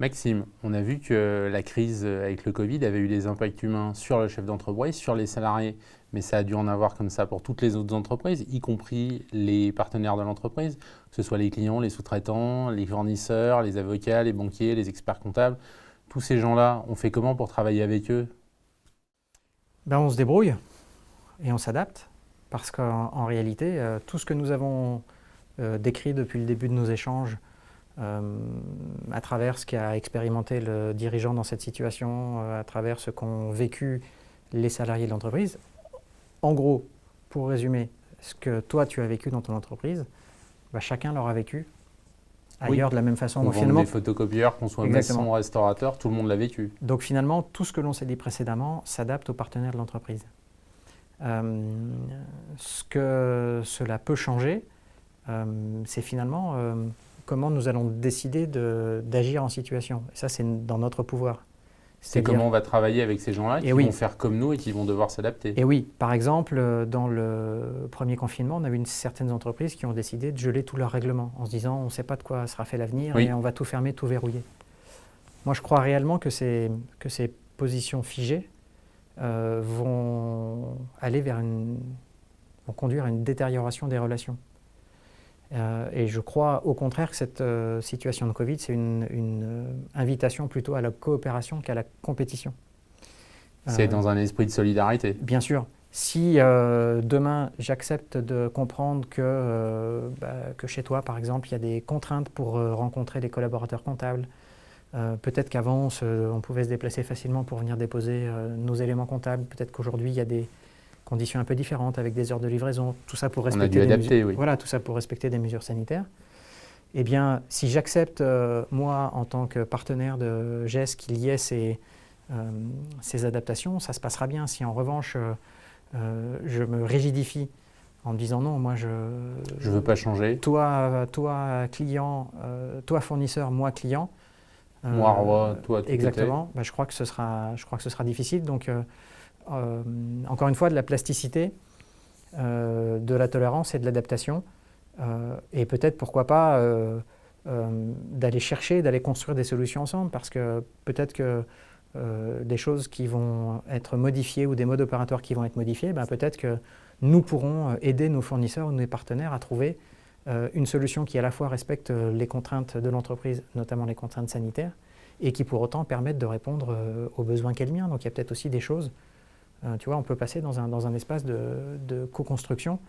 Maxime, on a vu que la crise avec le Covid avait eu des impacts humains sur le chef d'entreprise, sur les salariés, mais ça a dû en avoir comme ça pour toutes les autres entreprises, y compris les partenaires de l'entreprise, que ce soit les clients, les sous-traitants, les fournisseurs, les avocats, les banquiers, les experts comptables. Tous ces gens-là, on fait comment pour travailler avec eux? On se débrouille et on s'adapte parce qu'en réalité, tout ce que nous avons décrit depuis le début de nos échanges, à travers ce qu'a expérimenté le dirigeant dans cette situation, à travers ce qu'ont vécu les salariés de l'entreprise. En gros, pour résumer, ce que toi tu as vécu dans ton entreprise, chacun l'aura vécu ailleurs de la même façon. On vend des photocopieurs, qu'on soit maçon, restaurateur, tout le monde l'a vécu. Donc finalement, tout ce que l'on s'est dit précédemment s'adapte aux partenaires de l'entreprise. Ce que cela peut changer, c'est finalement comment nous allons décider d'agir en situation. Et ça, c'est dans notre pouvoir. C'est comment on va travailler avec ces gens-là qui vont faire comme nous et qui vont devoir s'adapter. Et oui, par exemple, dans le premier confinement, on a vu certaines entreprises qui ont décidé de geler tous leurs règlements en se disant on ne sait pas de quoi sera fait l'avenir et on va tout fermer, tout verrouiller. Moi, je crois réellement que ces positions figées vont conduire à une détérioration des relations. Et je crois au contraire que cette situation de Covid, c'est une invitation plutôt à la coopération qu'à la compétition. C'est dans un esprit de solidarité. Bien sûr. Si demain j'accepte de comprendre que chez toi, par exemple, il y a des contraintes pour rencontrer les collaborateurs comptables, peut-être qu'avant on pouvait se déplacer facilement pour venir déposer nos éléments comptables, peut-être qu'aujourd'hui il y a des conditions un peu différentes avec des heures de livraison, tout ça pour respecter tout ça pour respecter des mesures sanitaires. Eh bien, si j'accepte, moi, en tant que partenaire de GES, qu'il y ait ces adaptations, ça se passera bien. Si en revanche, je me rigidifie en me disant non, moi je veux pas changer. Toi client, toi fournisseur, moi client. Moi roi, toi tout. Exactement. Je crois que ce sera difficile. Donc encore une fois, de la plasticité, de la tolérance et de l'adaptation. Et peut-être, pourquoi pas, d'aller construire des solutions ensemble, parce que peut-être que des choses qui vont être modifiées ou des modes opératoires qui vont être modifiés, peut-être que nous pourrons aider nos fournisseurs ou nos partenaires à trouver une solution qui à la fois respecte les contraintes de l'entreprise, notamment les contraintes sanitaires, et qui pour autant permettent de répondre aux besoins qu'est le mien. Donc il y a peut-être aussi des choses. Tu vois, on peut passer dans un espace de co-construction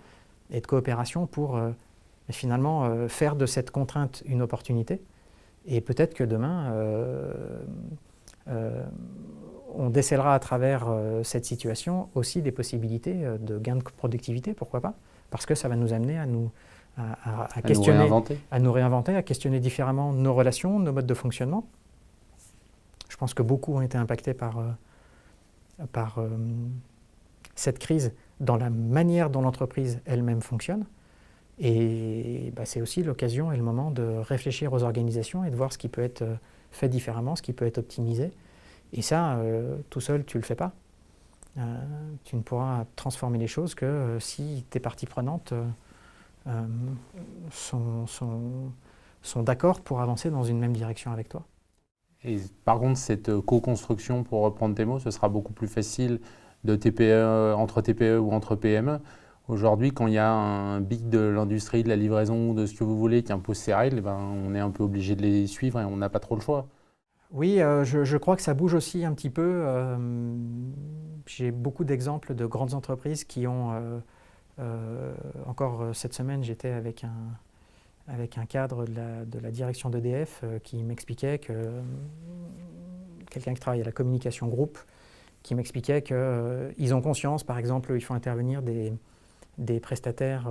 et de coopération pour finalement faire de cette contrainte une opportunité. Et peut-être que demain, on décèlera à travers cette situation aussi des possibilités de gain de productivité, pourquoi pas, parce que ça va nous amener à questionner, à nous réinventer, à questionner différemment nos relations, nos modes de fonctionnement. Je pense que beaucoup ont été impactés par cette crise dans la manière dont l'entreprise elle-même fonctionne. Et c'est aussi l'occasion et le moment de réfléchir aux organisations et de voir ce qui peut être fait différemment, ce qui peut être optimisé. Et ça, tout seul, tu ne le fais pas. Tu ne pourras transformer les choses que si tes parties prenantes sont d'accord pour avancer dans une même direction avec toi. Et par contre, cette co-construction, pour reprendre tes mots, ce sera beaucoup plus facile de TPE, entre TPE ou entre PME. Aujourd'hui, quand il y a un big de l'industrie, de la livraison ou de ce que vous voulez qui impose ses règles, on est un peu obligé de les suivre et on n'a pas trop le choix. Oui, je crois que ça bouge aussi un petit peu. J'ai beaucoup d'exemples de grandes entreprises qui ont... encore cette semaine, j'étais avec un cadre de la direction d'EDF qui m'expliquait que... quelqu'un qui travaille à la communication groupe, qui m'expliquait qu'ils ont conscience, par exemple, il faut intervenir des prestataires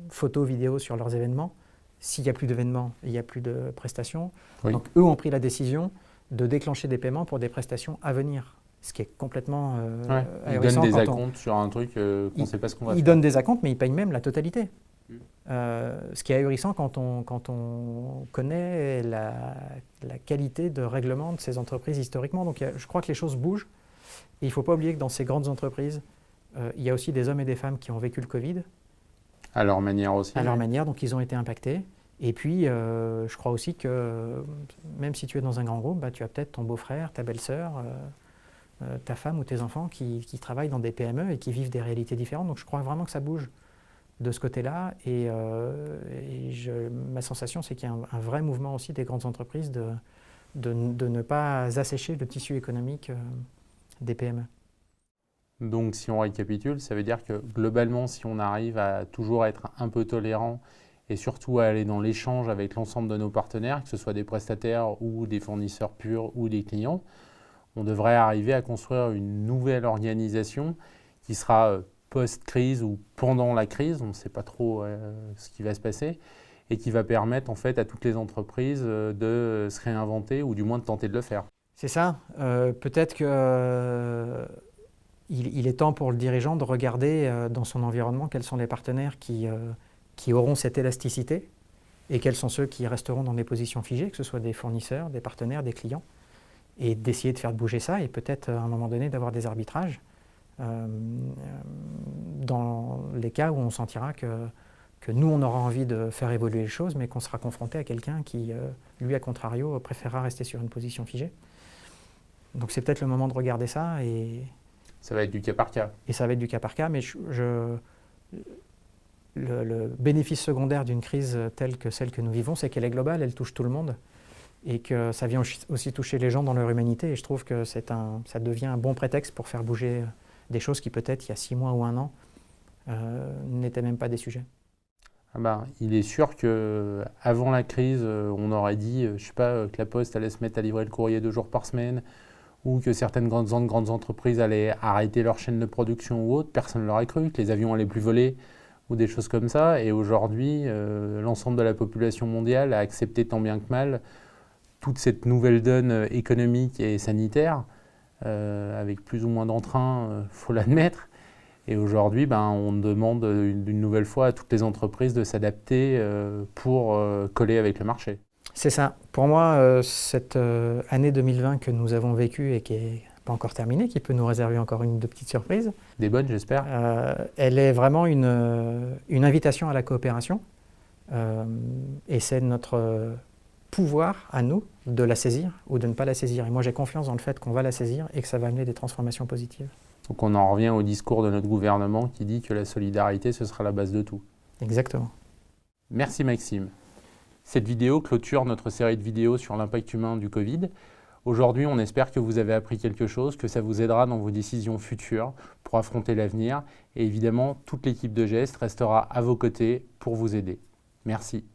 photos, vidéos sur leurs événements. S'il n'y a plus d'événements, il n'y a plus de prestations. Oui. Donc eux ont pris la décision de déclencher des paiements pour des prestations à venir, ce qui est complètement ils donnent des acomptes sur un truc qu'on ne sait pas ce qu'on va faire. Ils donnent des acomptes, mais ils payent même la totalité. Ce qui est ahurissant quand on connaît la qualité de règlement de ces entreprises historiquement. Donc je crois que les choses bougent. Et il ne faut pas oublier que dans ces grandes entreprises, il y a aussi des hommes et des femmes qui ont vécu le Covid. À leur manière aussi. À leur manière, donc ils ont été impactés. Et puis, je crois aussi que même si tu es dans un grand groupe, bah, tu as peut-être ton beau-frère, ta belle-sœur, ta femme ou tes enfants qui travaillent dans des PME et qui vivent des réalités différentes. Donc je crois vraiment que ça bouge de ce côté-là. Ma sensation, c'est qu'il y a un vrai mouvement aussi des grandes entreprises de ne pas assécher le tissu économique des PME. Donc si on récapitule, ça veut dire que globalement, si on arrive à toujours être un peu tolérant et surtout à aller dans l'échange avec l'ensemble de nos partenaires, que ce soit des prestataires ou des fournisseurs purs ou des clients, on devrait arriver à construire une nouvelle organisation qui sera post-crise ou pendant la crise, on ne sait pas trop ce qui va se passer, et qui va permettre en fait à toutes les entreprises de se réinventer ou du moins de tenter de le faire. C'est ça. Peut-être que il est temps pour le dirigeant de regarder dans son environnement quels sont les partenaires qui auront cette élasticité et quels sont ceux qui resteront dans des positions figées, que ce soit des fournisseurs, des partenaires, des clients, et d'essayer de faire bouger ça et peut-être à un moment donné d'avoir des arbitrages dans les cas où on sentira que nous, on aura envie de faire évoluer les choses, mais qu'on sera confronté à quelqu'un qui, lui, à contrario, préférera rester sur une position figée. Donc c'est peut-être le moment de regarder ça. Et ça va être du cas par cas. Et ça va être du cas par cas, mais le bénéfice secondaire d'une crise telle que celle que nous vivons, c'est qu'elle est globale, elle touche tout le monde, et que ça vient aussi toucher les gens dans leur humanité. Et je trouve que ça devient un bon prétexte pour faire bouger des choses qui peut-être, il y a 6 mois ou 1 an, n'étaient même pas des sujets. Ah ben, il est sûr qu'avant la crise, on aurait dit, je sais pas, que la Poste allait se mettre à livrer le courrier 2 jours par semaine, ou que certaines grandes entreprises allaient arrêter leur chaîne de production ou autre. Personne ne l'aurait cru, que les avions allaient plus voler, ou des choses comme ça. Et aujourd'hui, l'ensemble de la population mondiale a accepté tant bien que mal toute cette nouvelle donne économique et sanitaire, avec plus ou moins d'entrain, faut l'admettre. Et aujourd'hui, on demande une nouvelle fois à toutes les entreprises de s'adapter pour coller avec le marché. C'est ça. Pour moi, cette année 2020 que nous avons vécue et qui n'est pas encore terminée, qui peut nous réserver encore une ou deux petites surprises. Des bonnes, j'espère. Elle est vraiment une invitation à la coopération. Et c'est notre pouvoir à nous de la saisir ou de ne pas la saisir. Et moi, j'ai confiance dans le fait qu'on va la saisir et que ça va amener des transformations positives. Donc on en revient au discours de notre gouvernement qui dit que la solidarité, ce sera la base de tout. Exactement. Merci Maxime. Cette vidéo clôture notre série de vidéos sur l'impact humain du Covid. Aujourd'hui, on espère que vous avez appris quelque chose, que ça vous aidera dans vos décisions futures pour affronter l'avenir. Et évidemment, toute l'équipe de GEST restera à vos côtés pour vous aider. Merci.